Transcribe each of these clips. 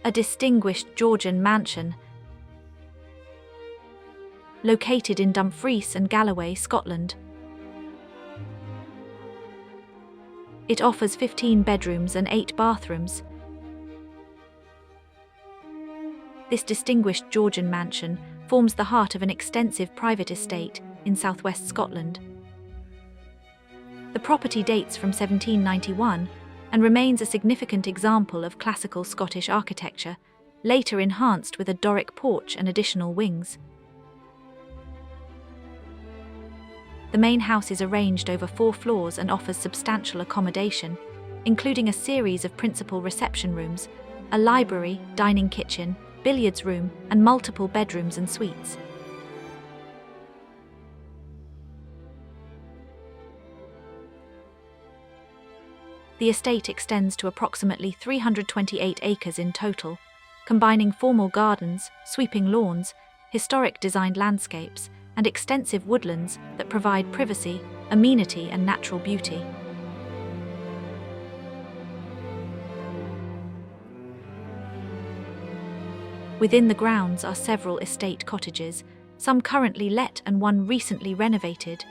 A distinguished Georgian mansion located in Dumfries and Galloway, Scotland. It offers 15 bedrooms and 8 bathrooms. This distinguished Georgian mansion forms the heart of an extensive private estate in southwest Scotland. The property dates from 1791 and remains a significant example of classical Scottish architecture, later enhanced with a Doric porch and additional wings. The main house is arranged over 4 floors and offers substantial accommodation, including a series of principal reception rooms, a library, dining kitchen, billiards room, and multiple bedrooms and suites. The estate extends to approximately 328 acres in total, combining formal gardens, sweeping lawns, historic designed landscapes, and extensive woodlands that provide privacy, amenity, and natural beauty. Within the grounds are several estate cottages, some currently let and one recently renovated.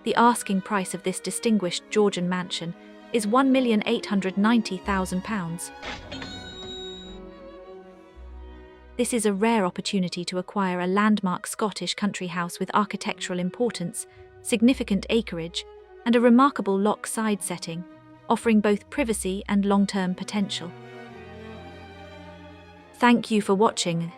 The asking price of this distinguished Georgian mansion is £1,890,000. This is a rare opportunity to acquire a landmark Scottish country house with architectural importance, significant acreage, and a remarkable loch side setting, offering both privacy and long-term potential. Thank you for watching.